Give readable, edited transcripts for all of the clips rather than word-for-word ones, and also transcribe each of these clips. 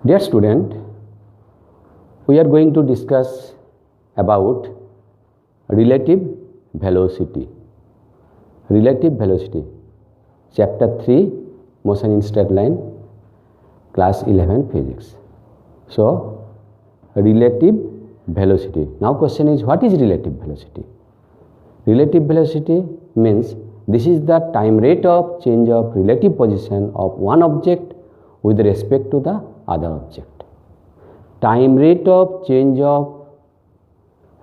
Dear student, we are going to discuss about relative velocity. Relative velocity, chapter 3, motion in straight line, class 11 physics. So, relative velocity. Now question is, what is relative velocity? Relative velocity means this is the time rate of change of relative position of one object with respect to the other object. Time rate of change of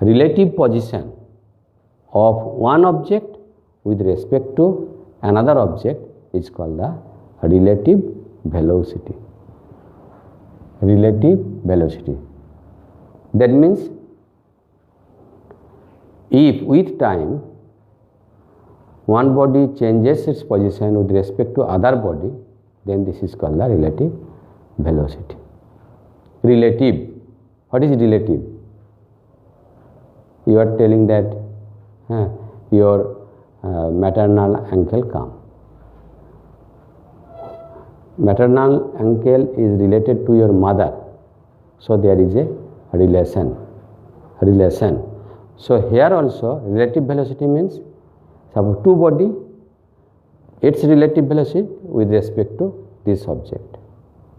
relative position of one object with respect to another object is called the relative velocity. Relative velocity. That means if with time one body changes its position with respect to other body, then this is called the relative velocity. Relative. What is relative? You are telling that your maternal uncle come. Maternal uncle is related to your mother, so there is a relation. So here also relative velocity means suppose two body, its relative velocity with respect to this object.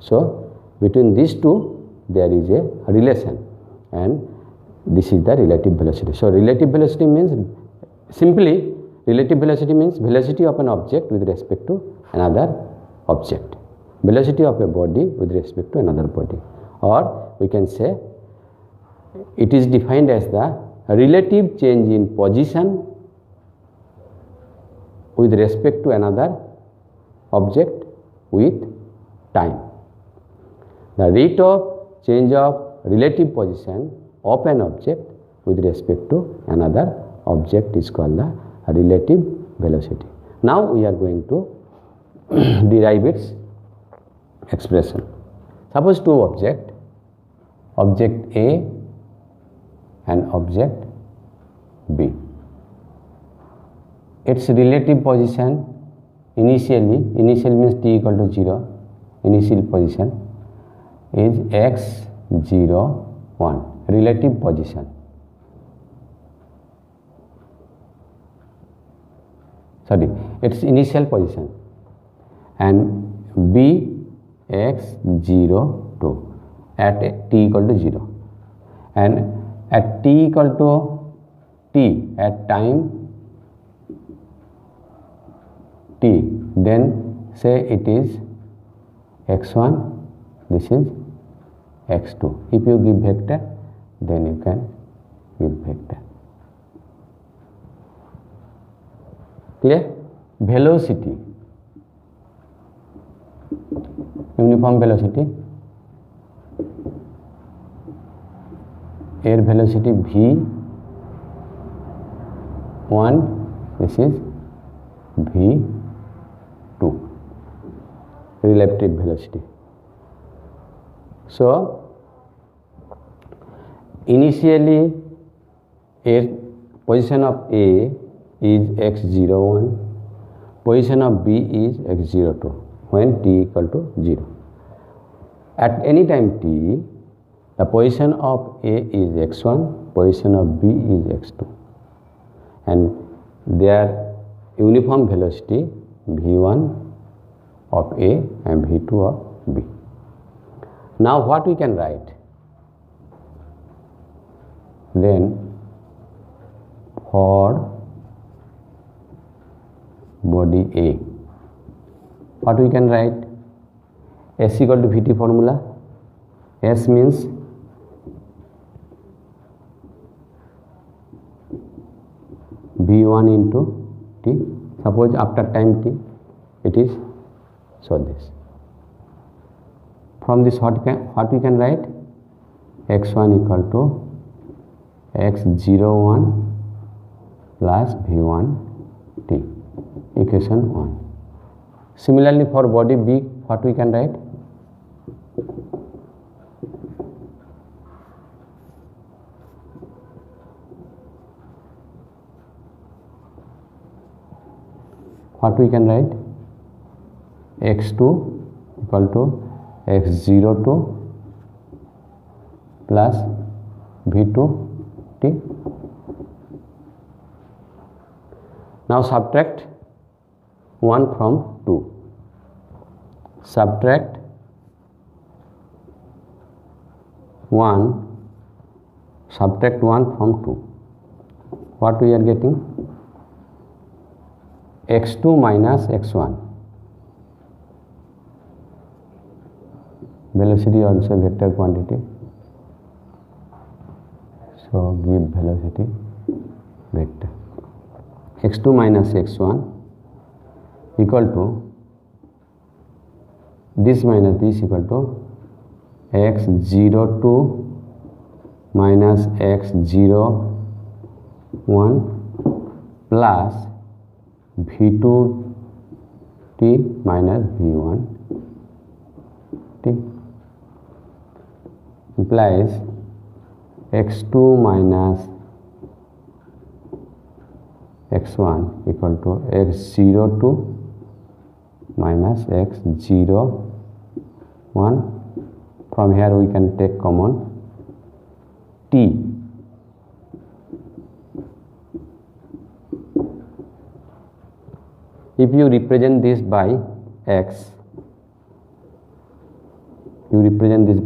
So between these two there is a relation, and this is the relative velocity. So relative velocity means simply relative velocity means velocity of an object with respect to another object. Velocity of a body with respect to another body, or we can say it is defined as the relative change in position with respect to another object with time. The rate of change of relative position of an object with respect to another object is called the relative velocity. Now we are going to derive its expression. Suppose two objects, object A and object B. Its relative position initially means t equal to 0, initial position is x 0 1, relative position. Sorry, its initial position, and B x 0 2 at t equal to 0, and at t equal to t at time t, then say it is x1, this is x2. If you give vector, then you can give vector. Clear? Velocity, uniform velocity, air velocity v1, this is v2, relative velocity. So initially air position of A is x01, position of B is x02 when t equal to 0. At any time t, the position of A is x1, position of B is x2, and their uniform velocity v1 of A and v2 of B. Now what we can write? Then for body A, what we can write? S equal to Vt formula. S means V1 into T. Suppose after time T it is so this. From this what we can write? x1 equal to x01 plus V1 T, equation 1. Similarly for body B, what we can write? What we can write? x2 equal to x02 plus v2t. Now subtract 1 from 2. Subtract 1 from 2. What we are getting? x2 minus x1. Velocity also vector quantity. So give velocity vector. x2 minus x1 equal to this minus this equal to x02 minus x01 plus v2t minus v1t implies x2 minus x1 equal to x02 minus x01. From here we can take common t. If you represent this by x, and you represent this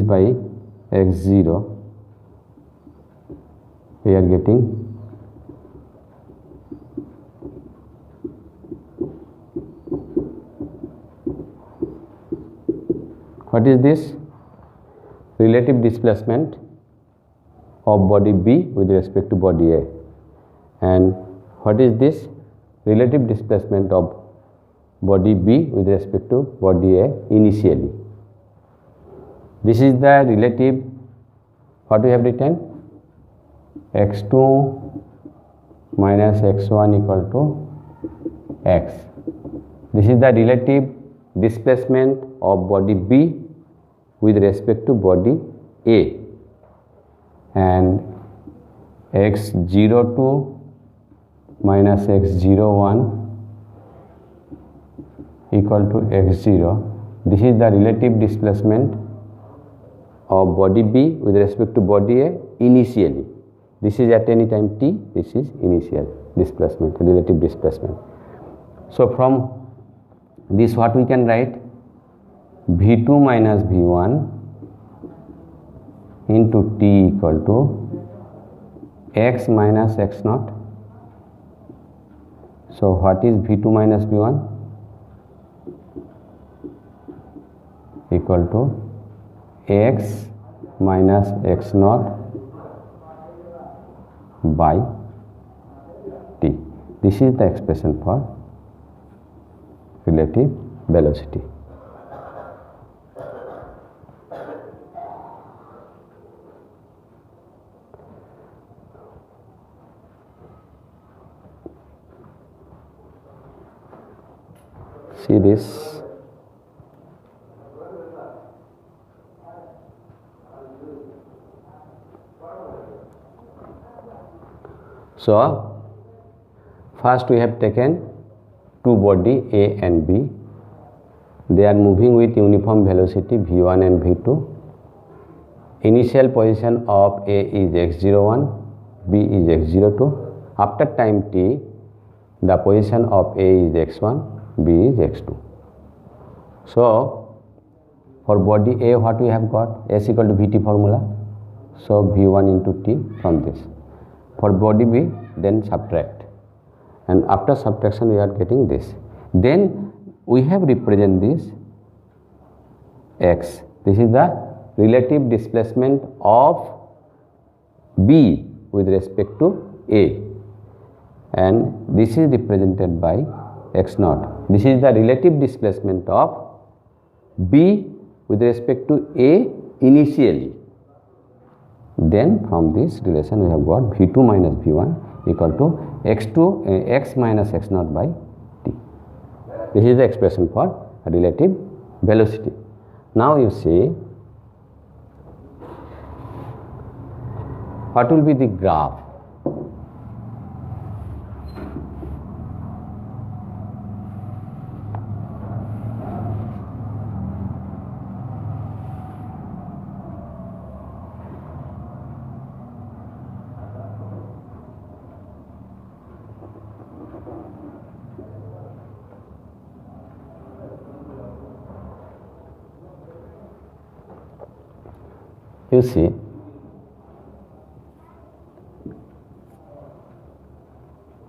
by x0, we are getting what is this? Relative displacement of body B with respect to body A. And what is this? Relative displacement of body B with respect to body A initially. This is the relative, what we have written? x2 minus x1 equal to x. This is the relative displacement of body B with respect to body A, and x02 minus x01 equal to x0. This is the relative displacement of body B with respect to body A initially. This is at any time t, this is initial displacement, relative displacement. So from this what we can write? v2 minus v1 into t equal to x minus x0. So what is v2 minus v1? Equal to x minus x0 by t. This is the expression for relative velocity. See this. So first we have taken two body A and B. They are moving with uniform velocity v1 and v2. Initial position of A is x01, B is x02. After time t, the position of A is x1, B is x2. So for body A, what we have got? S equal to Vt formula. So v1 into t from this. For body B, then subtract, and after subtraction we are getting this. Then we have represent this x. This is the relative displacement of B with respect to A, and this is represented by x0. This is the relative displacement of B with respect to A initially. Then from this relation we have got v2 minus v1 equal to x minus x0 by t. This is the expression for relative velocity. Now you see what will be the graph. you see,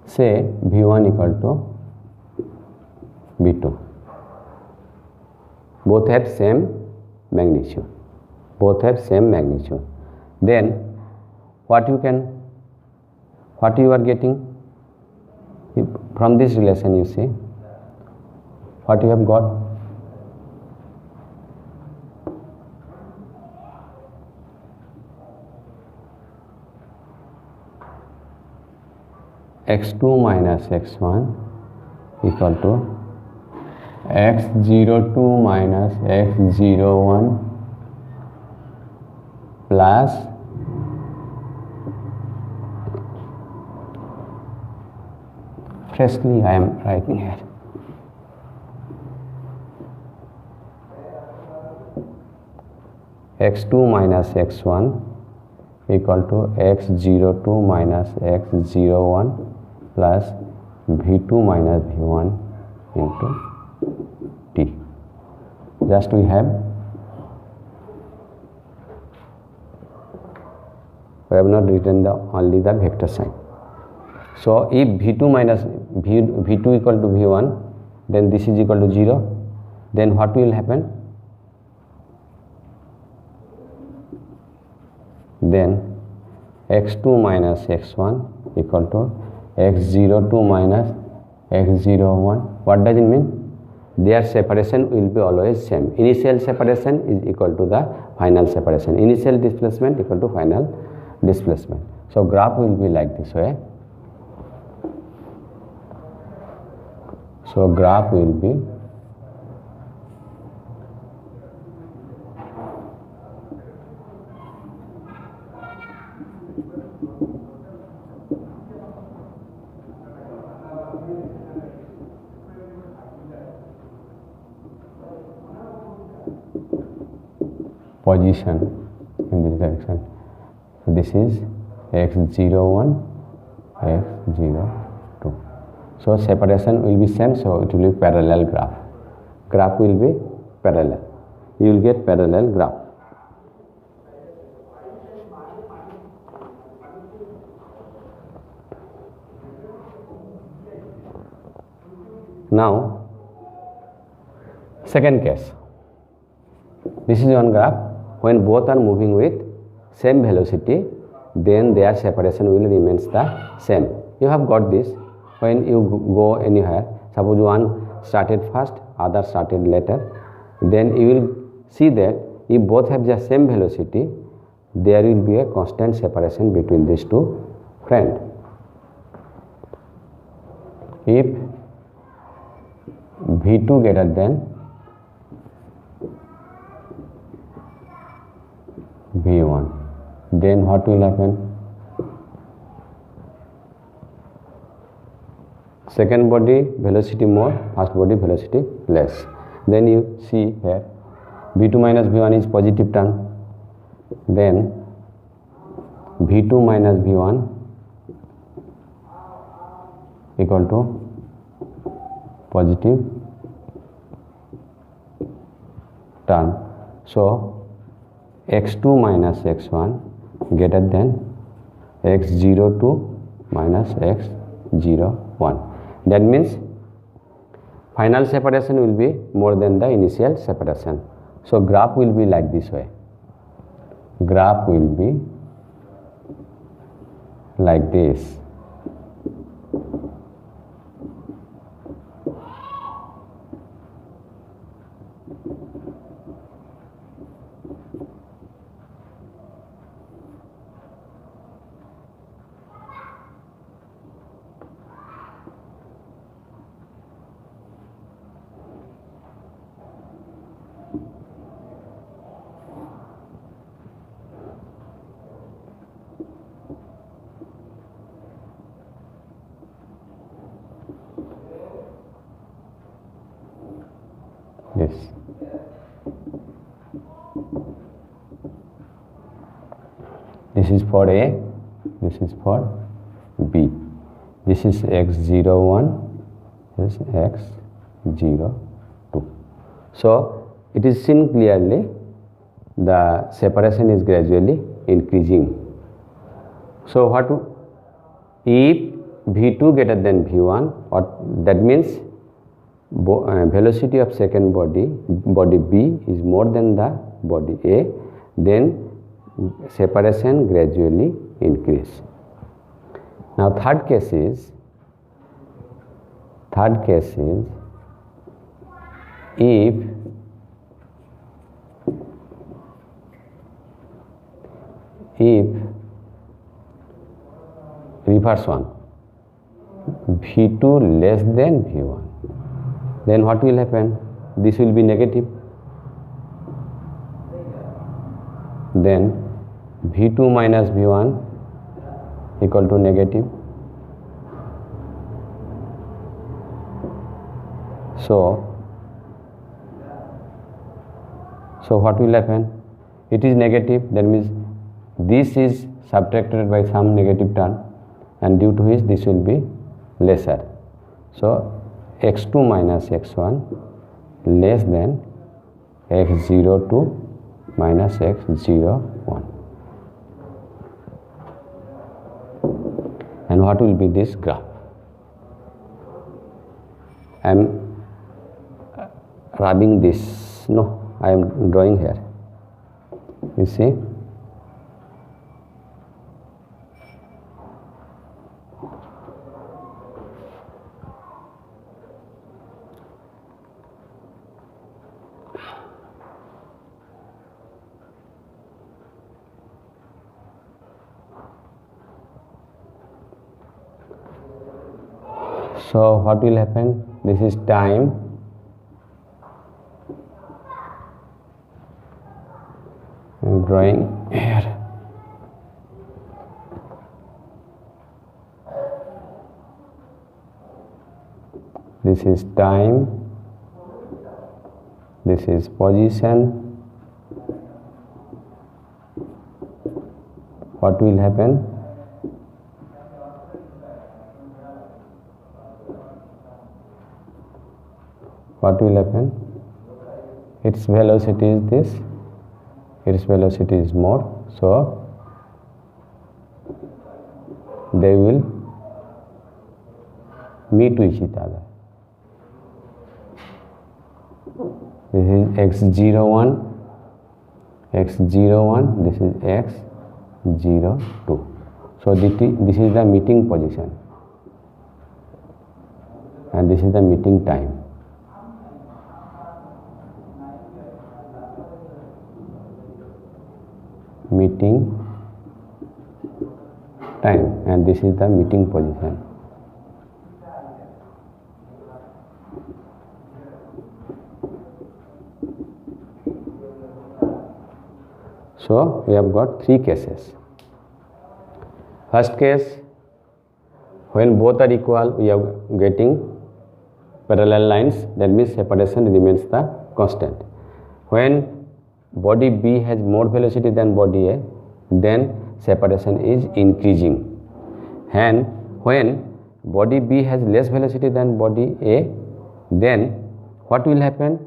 say V1 equal to V2. Both have same magnitude. Both have same magnitude. Then what you are getting from this relation, you see what you have got. x2 minus x1 equal to x02 minus x01 plus freshly I am writing here x2 minus x1 equal to x02 minus x01 plus v2 minus v1 into t. Just we have not written only the vector sign. So if v2 minus v2 equal to v1, then this is equal to 0. Then what will happen? Then x2 minus x1 equal to x02 minus x01. What does it mean? Their separation will be always same. Initial separation is equal to the final separation. Initial displacement equal to final displacement. So graph will be like this way. So graph will be position in this direction. So this is x01, x02. So separation will be same, so it will be parallel graph. Graph will be parallel. You will get parallel graph. Now, second case. This is one graph. When both are moving with same velocity, then their separation will remain the same. You have got this. When you go anywhere, suppose one started first, other started later, then you will see that if both have the same velocity, there will be a constant separation between these two friends. If V2 greater than V1, then what will happen? Second body velocity more, first body velocity less. Then you see here V2 minus V1 is positive term. Then V2 minus V1 equal to positive term. So x2 minus x1 greater than x02 minus x01. That means final separation will be more than the initial separation. So graph will be like this way. Graph will be like this. This. This is for A, this is for B. This is x01, this is x02. So it is seen clearly the separation is gradually increasing. So what if V2 greater than V1, or that means velocity of second body B is more than the body A, then separation gradually increase. Now third case is if reverse one, V2 less than V1, then what will happen? This will be negative. Then V2 minus V1 equal to negative. So what will happen? It is negative, that means this is subtracted by some negative term, and due to which this will be lesser. So x2 minus x1 less than x02 minus x01. And what will be this graph? I am rubbing this, no, I am drawing here. You see? So what will happen? This is time. I am drawing here. This is time. This is position. What will happen? What will happen? Its velocity is this, its velocity is more, so they will meet each other. This is x01, x01, this is x02. So this is the meeting position, and this is the meeting time. Meeting time, and this is the meeting position. So we have got three cases. First case, when both are equal, we are getting parallel lines, that means separation remains the constant. When body B has more velocity than body A, then separation is increasing. And when body B has less velocity than body A, then what will happen?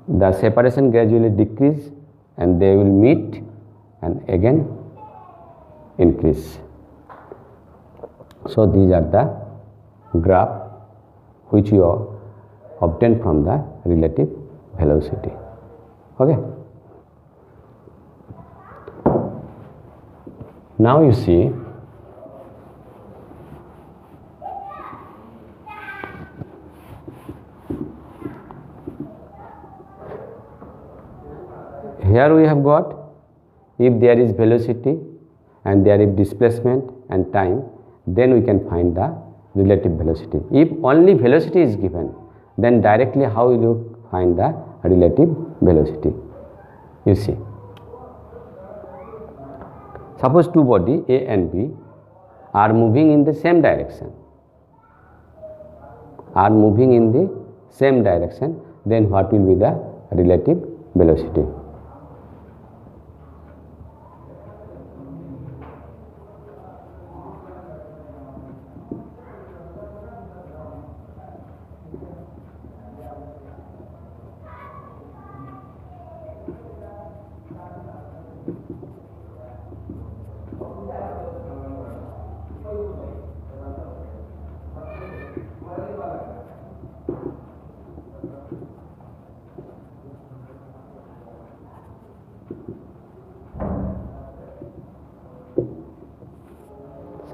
The separation gradually decrease, and they will meet and again increase. So these are the graph which you obtained from the relative velocity. Okay. Now you see, here we have got, if there is velocity and there is displacement and time, then we can find the relative velocity. If only velocity is given, then directly how will you find the relative velocity? You see, suppose two bodies A and B are moving in the same direction, then what will be the relative velocity?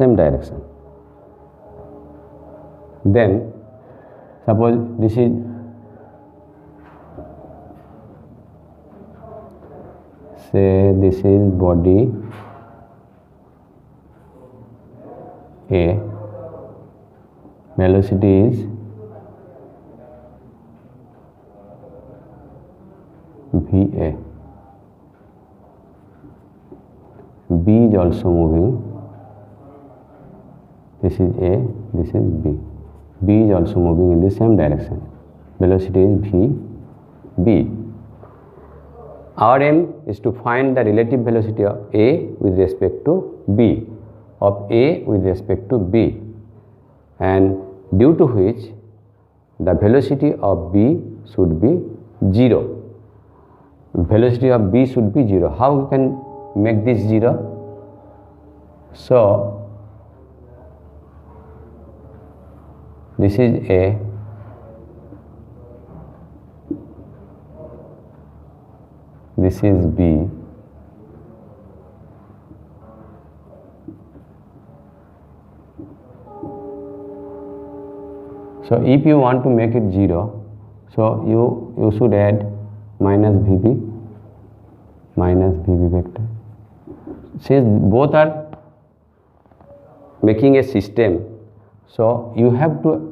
same direction. Then suppose this is body A, velocity is VA. B is also moving. This is A, this is B. B is also moving in the same direction. Velocity is B. Our aim is to find the relative velocity of A with respect to B, of A with respect to B, and due to which the velocity of B should be 0. Velocity of B should be 0. How we can make this 0? So this is A, this is B, so if you want to make it 0, so you should add minus VB vector. Since both are making a system, so you have to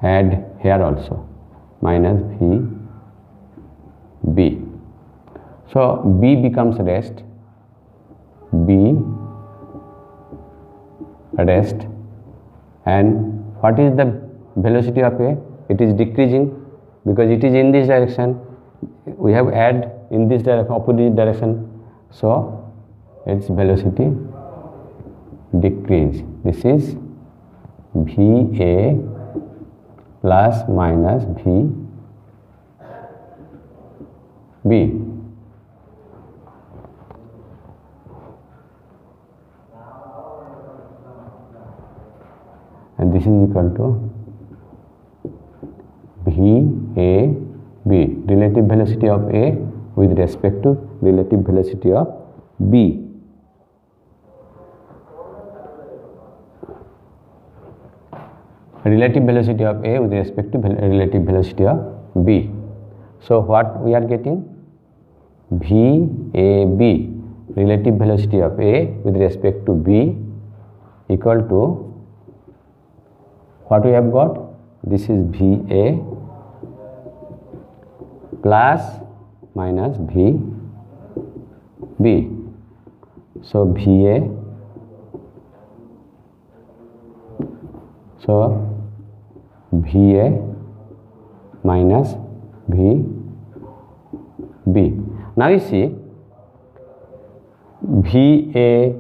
add here also minus VB. So B becomes rest, and what is the velocity of A? It is decreasing because it is in this direction. We have add in this direction, opposite direction, so its velocity decrease. This is VA plus minus VB. And this is equal to VAB, relative velocity of A with respect to relative velocity of B. Relative velocity of A with respect to relative velocity of B. So what we are getting? VAB, relative velocity of A with respect to B, equal to what we have got? This is VA plus minus VB. So VA, so VA minus VB. Now you see VA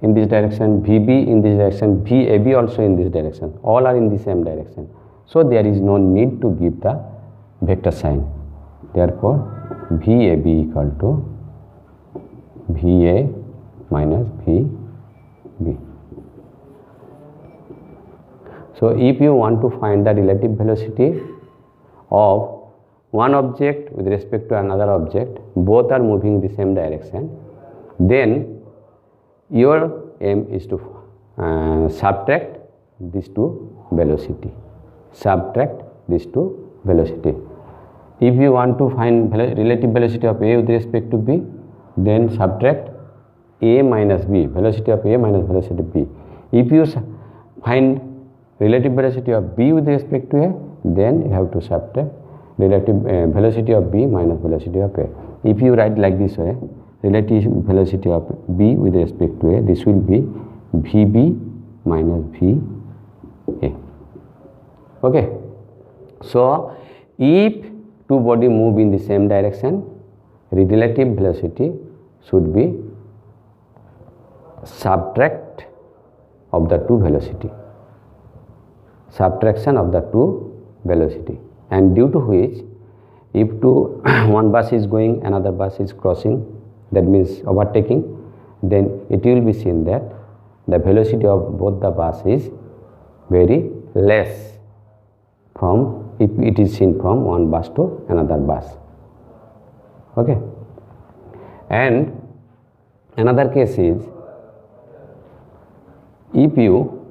in this direction, VB in this direction, VAB also in this direction. All are in the same direction. So there is no need to give the vector sign. Therefore, VAB equal to VA minus VB. So if you want to find the relative velocity of one object with respect to another object, both are moving in the same direction, then your aim is to subtract these two velocity. Subtract these two velocity. If you want to find relative velocity of A with respect to B, then subtract A minus B, velocity of A minus velocity of B. If you find relative velocity of B with respect to A, then you have to subtract relative velocity of B minus velocity of A. If you write like this way, relative velocity of B with respect to A, this will be VB minus VA. Okay. So if two body move in the same direction, the relative velocity should be subtract of the two velocity. Subtraction of the two velocity, and due to which if one bus is going, another bus is crossing, that means overtaking, then it will be seen that the velocity of both the bus is very less from if it is seen from one bus to another bus. Okay. And Another case is, if you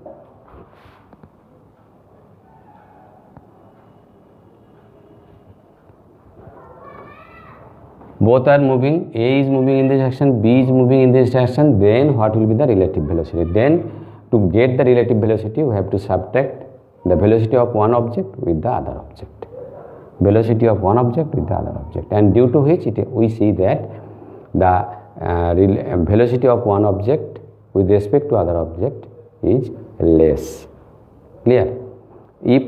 both are moving, A is moving in this direction, B is moving in this direction, then what will be the relative velocity? Then to get the relative velocity, we have to subtract the velocity of one object with the other object. Velocity of one object with the other object, and due to which we see that the velocity of one object with respect to other object is less. Clear? If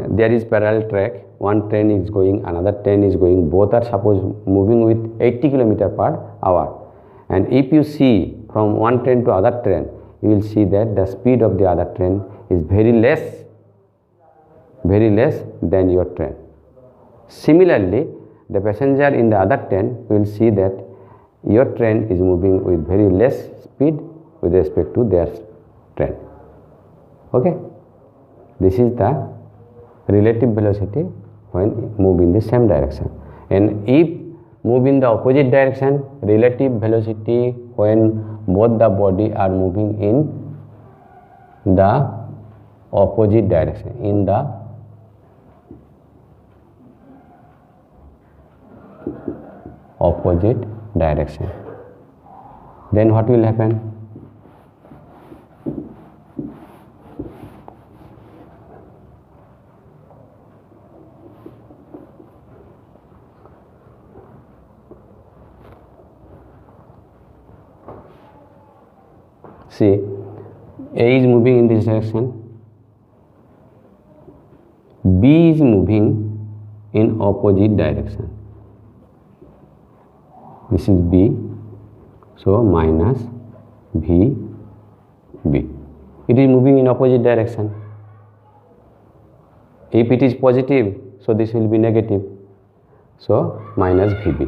there is parallel track, one train is going, another train is going, both are suppose moving with 80 km/h, and if you see from one train to other train, you will see that the speed of the other train is very less than your train. Similarly, the passenger in the other train will see that your train is moving with very less speed with respect to their train. Okay, this is the relative velocity when move in the same direction. And if move in the opposite direction, relative velocity when both the body are moving in the opposite direction, then what will happen? See, A is moving in this direction, B is moving in opposite direction. This is B, so minus VB. It is moving in opposite direction. If it is positive, so this will be negative, so minus VB.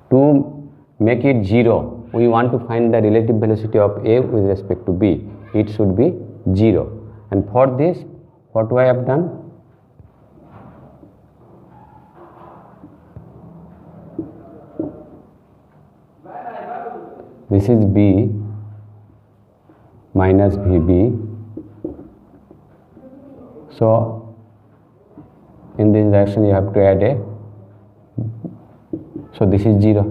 To make it 0, we want to find the relative velocity of A with respect to B. It should be 0. And for this, what I have done? This is B minus VB. So in this direction you have to add A. So this is 0.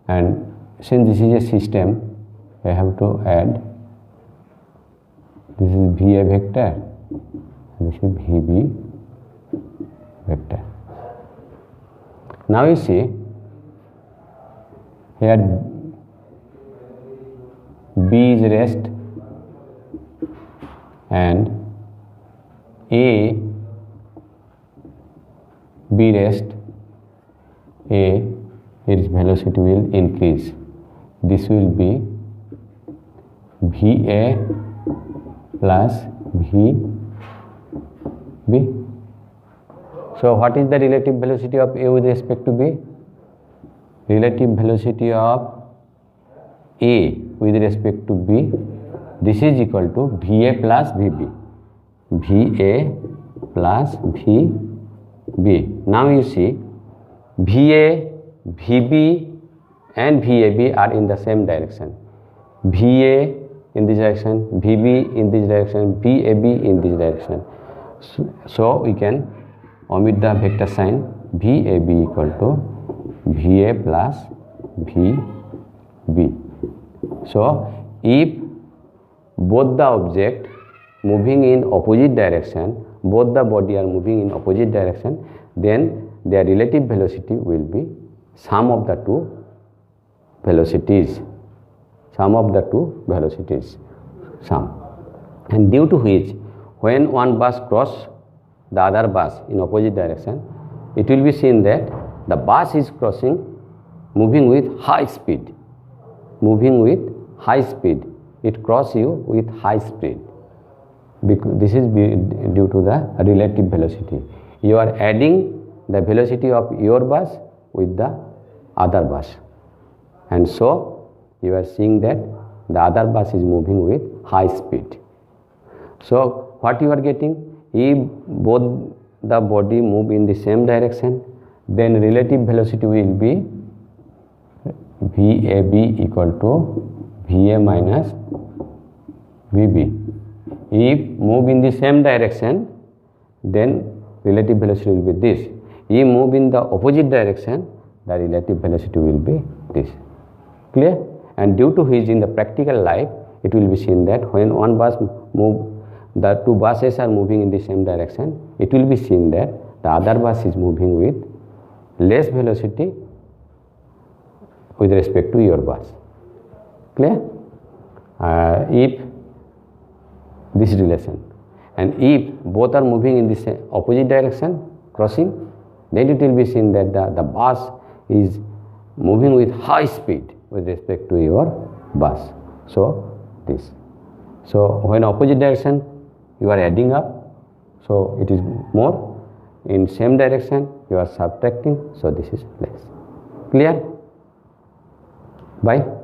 And since this is a system, I have to add, this is VA vector, this is VB vector. Now you see, here B is rest and A, B rest, A, its velocity will increase. This will be VA plus VB. So what is the relative velocity of A with respect to B? Relative velocity of A with respect to B, this is equal to VA plus VB. VA plus VB. Now you see, VA, VB and VAB are in the same direction. VA in this direction, VB in this direction, VAB in this direction. So we can omit the vector sign. VAB equal to VA plus VB. So if both the object moving in opposite direction, both the body are moving in opposite direction, then their relative velocity will be sum of the two velocities. And due to which, when one bus cross the other bus in opposite direction, it will be seen that the bus is moving with high speed. It crosses you with high speed. Because this is due to the relative velocity. You are adding the velocity of your bus with the other bus, and so you are seeing that the other bus is moving with high speed. So what you are getting, if both the body move in the same direction, then relative velocity will be VAB equal to VA minus VB. If move in the same direction, then relative velocity will be this. If move in the opposite direction, the relative velocity will be this. Clear? And due to which in the practical life, it will be seen that when one bus move, the two buses are moving in the same direction, it will be seen that the other bus is moving with less velocity with respect to your bus. Clear? If this relation, and if both are moving in the opposite direction, crossing, then it will be seen that the bus is moving with high speed with respect to your bus. So this. So when opposite direction you are adding up, so it is more. In same direction you are subtracting, so this is less. Clear? Bye.